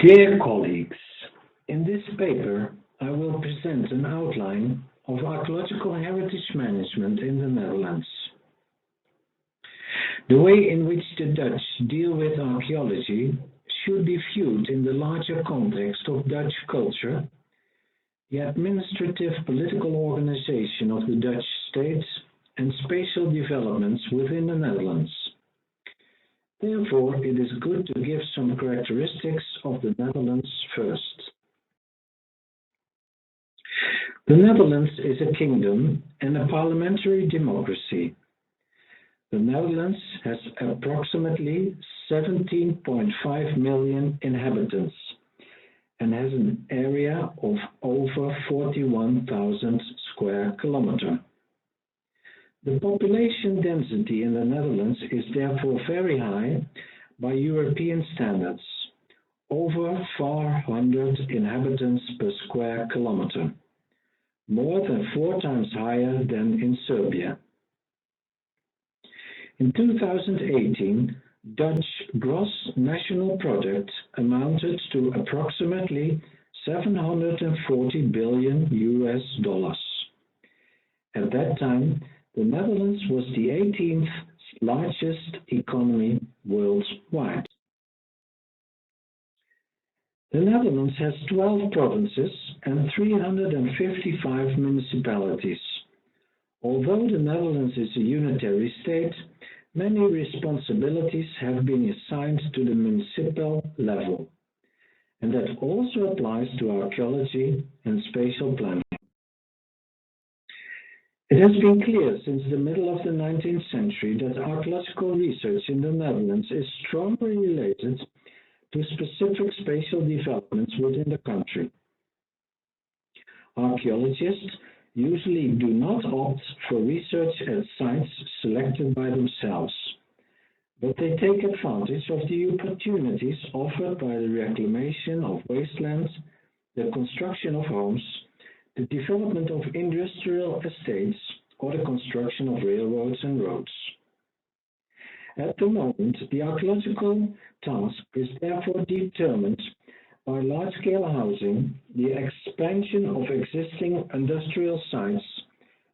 Dear colleagues, in this paper I will present an outline of archaeological heritage management in the Netherlands. The way in which the Dutch deal with archaeology should be viewed in the larger context of Dutch culture, the administrative political organization of the Dutch state, and spatial developments within the Netherlands. Therefore, it is good to give some characteristics of the Netherlands first. The Netherlands is a kingdom and a parliamentary democracy. The Netherlands has approximately 17.5 million inhabitants and has an area of over 41,000 square kilometers. The population density in the Netherlands is therefore very high by European standards, over 400 inhabitants per square kilometer, more than 4 times higher than in Serbia. In 2018, Dutch gross national product amounted to approximately $740 billion. At that time, the Netherlands was the 18th largest economy worldwide. The Netherlands has 12 provinces and 355 municipalities. Although the Netherlands is a unitary state, many responsibilities have been assigned to the municipal level, and that also applies to archaeology and spatial planning. It has been clear since the middle of the 19th century that archaeological research in the Netherlands is strongly related to specific spatial developments within the country. Archaeologists usually do not opt for research at sites selected by themselves, but they take advantage of the opportunities offered by the reclamation of wastelands, the construction of homes, the development of industrial estates, or the construction of railroads and roads. At the moment, the archaeological task is therefore determined by large-scale housing, the expansion of existing industrial sites,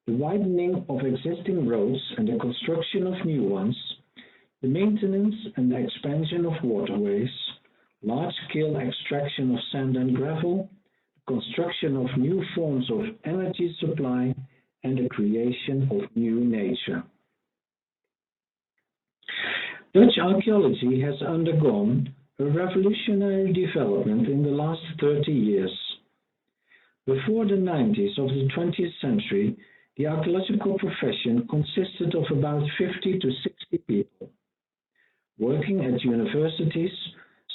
the widening of existing roads and the construction of new ones, the maintenance and the expansion of waterways, large-scale extraction of sand and gravel, construction of new forms of energy supply, and the creation of new nature. Dutch archaeology has undergone a revolutionary development in the last 30 years. Before the 90s of the 20th century, the archaeological profession consisted of about 50 to 60 people, working at universities,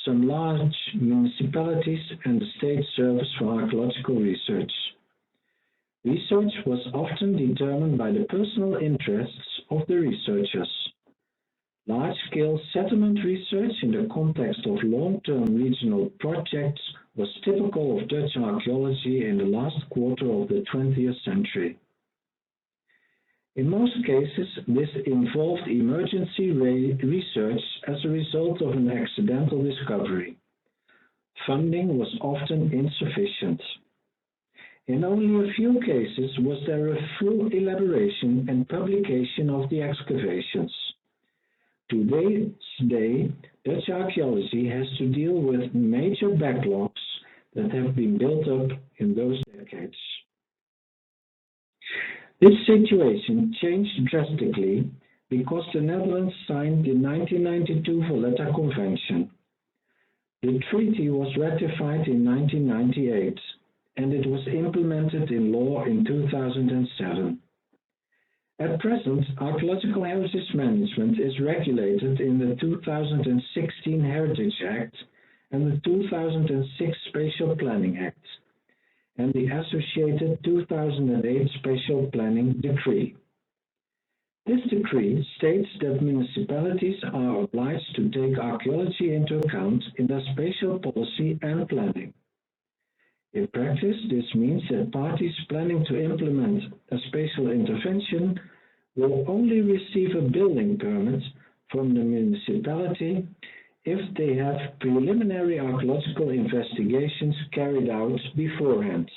some large municipalities, and the State Service for Archaeological Research. Research was often determined by the personal interests of the researchers. Large-scale settlement research in the context of long-term regional projects was typical of Dutch archaeology in the last quarter of the 20th century. In most cases, this involved emergency research as a result of an accidental discovery. Funding was often insufficient. In only a few cases was there a full elaboration and publication of the excavations. To this day, Dutch archaeology has to deal with major backlogs that have been built up in those decades. This situation changed drastically because the Netherlands signed the 1992 Valletta Convention. The treaty was ratified in 1998 and it was implemented in law in 2007. At present, archaeological heritage management is regulated in the 2016 Heritage Act and the 2006 Spatial Planning Act, and the associated 2008 Spatial Planning Decree. This decree states that municipalities are obliged to take archaeology into account in their spatial policy and planning. In practice, this means that parties planning to implement a spatial intervention will only receive a building permit from the municipality if they have preliminary archaeological investigations carried out beforehand.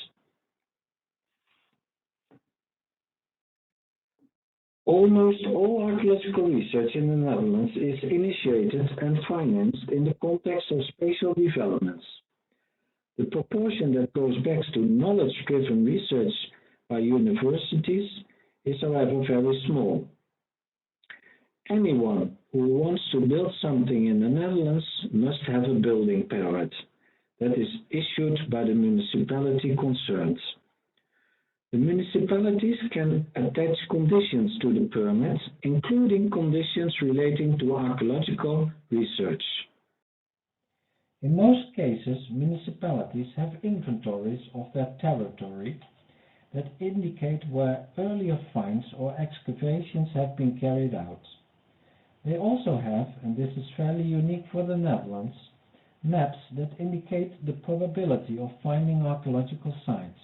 Almost all archaeological research in the Netherlands is initiated and financed in the context of spatial developments. The proportion that goes back to knowledge-driven research by universities is, however, very small. Anyone who wants to build something in the Netherlands must have a building permit that is issued by the municipality concerned. The municipalities can attach conditions to the permit, including conditions relating to archaeological research. In most cases, municipalities have inventories of their territory that indicate where earlier finds or excavations have been carried out. They also have, and this is fairly unique for the Netherlands, maps that indicate the probability of finding archaeological sites,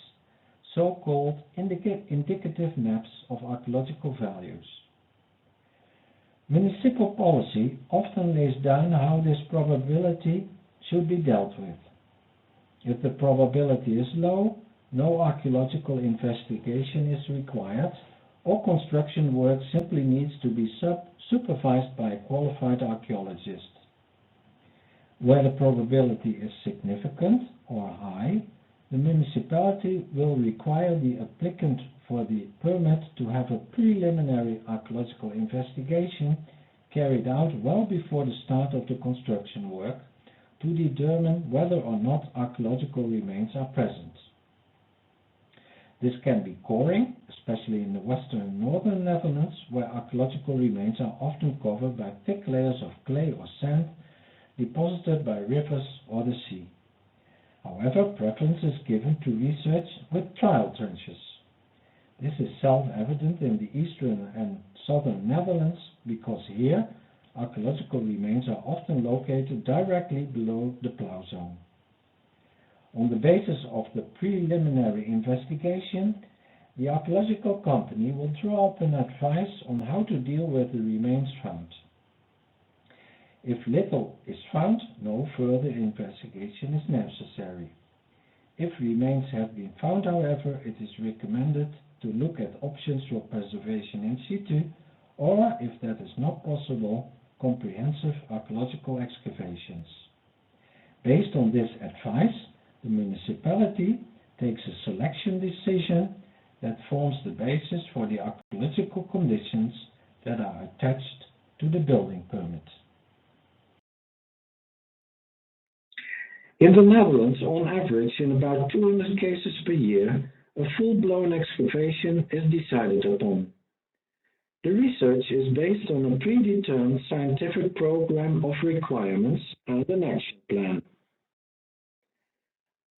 so-called indicative maps of archaeological values. Municipal policy often lays down how this probability should be dealt with. If the probability is low, no archaeological investigation is required, or construction work simply needs to be supervised by a qualified archaeologist. Where the probability is significant or high, the municipality will require the applicant for the permit to have a preliminary archaeological investigation carried out well before the start of the construction work to determine whether or not archaeological remains are present. This can be coring, especially in the western and northern Netherlands, where archaeological remains are often covered by thick layers of clay or sand deposited by rivers or the sea. However, preference is given to research with trial trenches. This is self-evident in the eastern and southern Netherlands because here archaeological remains are often located directly below the plough zone. On the basis of the preliminary investigation, the archaeological company will draw up an advice on how to deal with the remains found. If little is found, no further investigation is necessary. If remains have been found, however, it is recommended to look at options for preservation in situ, or, if that is not possible, comprehensive archaeological excavations. Based on this advice, the municipality takes a selection decision that forms the basis for the archaeological conditions that are attached to the building permit. In the Netherlands, on average, in about 200 cases per year, a full-blown excavation is decided upon. The research is based on a predetermined scientific program of requirements and an action plan.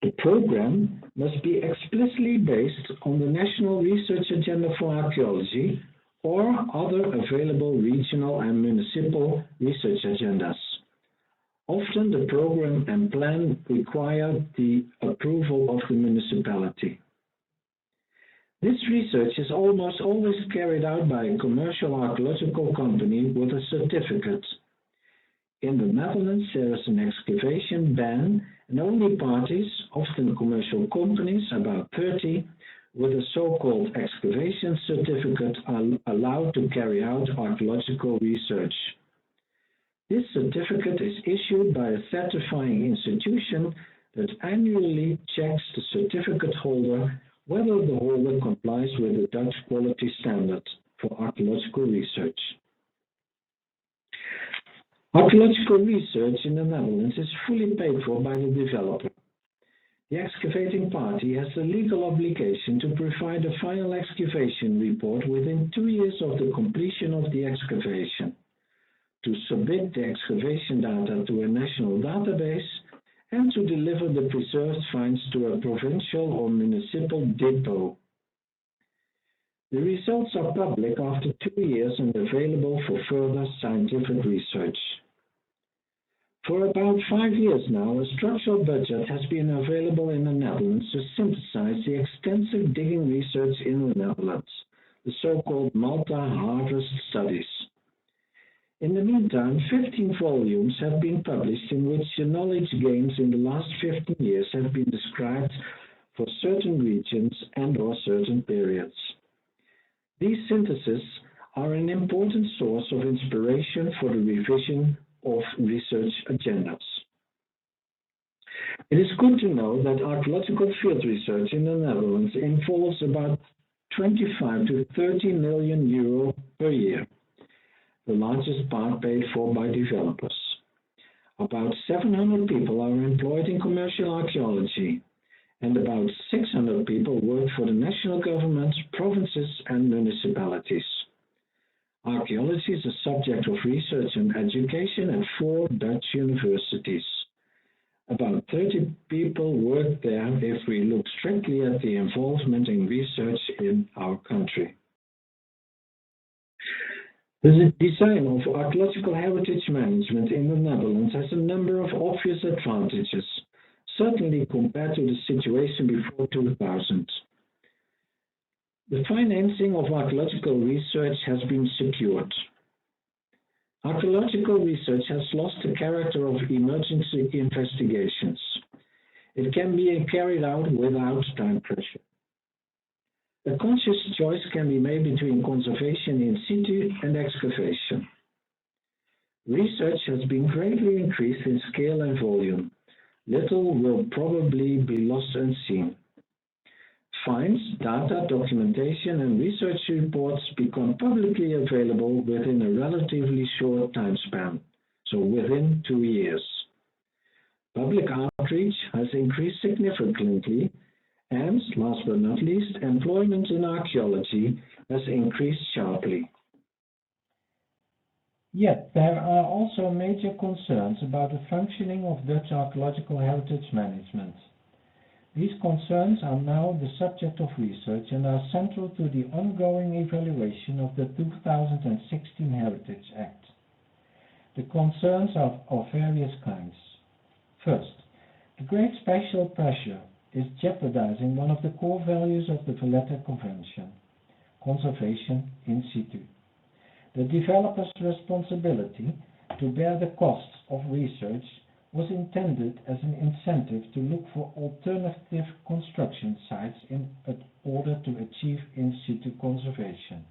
The program must be explicitly based on the National Research Agenda for Archaeology or other available regional and municipal research agendas. Often the program and plan require the approval of the municipality. This research is almost always carried out by a commercial archaeological company with a certificate. In the Netherlands, there is an excavation ban, and only parties, often commercial companies, about 30, with a so-called excavation certificate are allowed to carry out archaeological research. This certificate is issued by a certifying institution that annually checks the certificate holder whether the holder complies with the Dutch quality standard for archaeological research. Archaeological research in the Netherlands is fully paid for by the developer. The excavating party has the legal obligation to provide a final excavation report within 2 years of the completion of the excavation, to submit the excavation data to a national database, and to deliver the preserved finds to a provincial or municipal depot. The results are public after 2 years and available for further scientific research. For about 5 years now, a structural budget has been available in the Netherlands to synthesize the extensive digging research in the Netherlands, the so-called Malta Harvest Studies. In the meantime, 15 volumes have been published in which the knowledge gains in the last 15 years have been described for certain regions and/or certain periods. These syntheses are an important source of inspiration for the revision of research agendas. It is good to know that archaeological field research in the Netherlands involves about 25 to 30 million euro per year, the largest part paid for by developers. About 700 people are employed in commercial archaeology, and about 600 people work for the national government, provinces, and municipalities. Archaeology is a subject of research and education at 4 Dutch universities. About 30 people work there if we look strictly at the involvement in research in our country. The design of archaeological heritage management in the Netherlands has a number of obvious advantages, certainly compared to the situation before 2000. The financing of archaeological research has been secured. Archaeological research has lost the character of emergency investigations. It can be carried out without time pressure. A conscious choice can be made between conservation in situ and excavation. Research has been greatly increased in scale and volume. Little will probably be lost unseen. Finds, data, documentation, and research reports become publicly available within a relatively short time span, so within 2 years. Public outreach has increased significantly, and, last but not least, employment in archaeology has increased sharply. Yet there are also major concerns about the functioning of Dutch archaeological heritage management. These concerns are now the subject of research and are central to the ongoing evaluation of the 2016 Heritage Act. The concerns are of various kinds. First, the great spatial pressure is jeopardizing one of the core values of the Valletta Convention, conservation in situ. The developer's responsibility to bear the costs of research was intended as an incentive to look for alternative construction sites in order to achieve in situ conservation.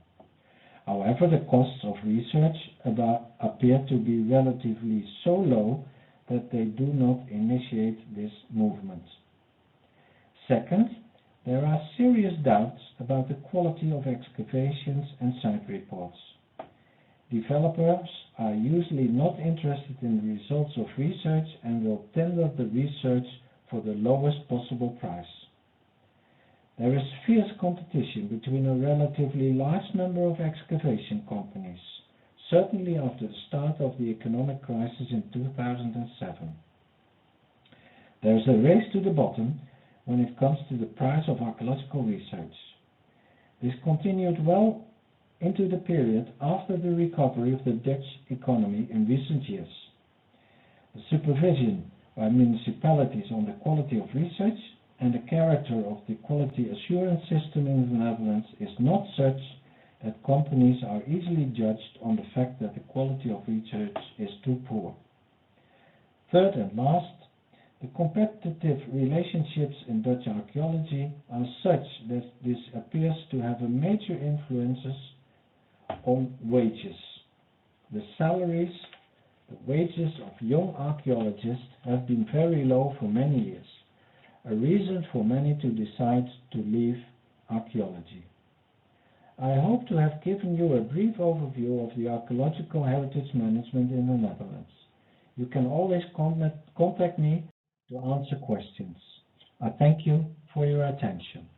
However, the costs of research appear to be relatively so low that they do not initiate this movement. Second, there are serious doubts about the quality of excavations and site reports. Developers are usually not interested in the results of research and will tender the research for the lowest possible price. There is fierce competition between a relatively large number of excavation companies, certainly after the start of the economic crisis in 2007. There is a race to the bottom when it comes to the price of archaeological research. This continued well into the period after the recovery of the Dutch economy in recent years. The supervision by municipalities on the quality of research and the character of the quality assurance system in the Netherlands is not such that companies are easily judged on the fact that the quality of research is too poor. Third and last, the competitive relationships in Dutch archaeology are such that this appears to have a major influence on wages. The salaries, the wages of young archaeologists have been very low for many years, a reason for many to decide to leave archaeology. I hope to have given you a brief overview of the archaeological heritage management in the Netherlands. You can always contact me to answer questions. I thank you for your attention.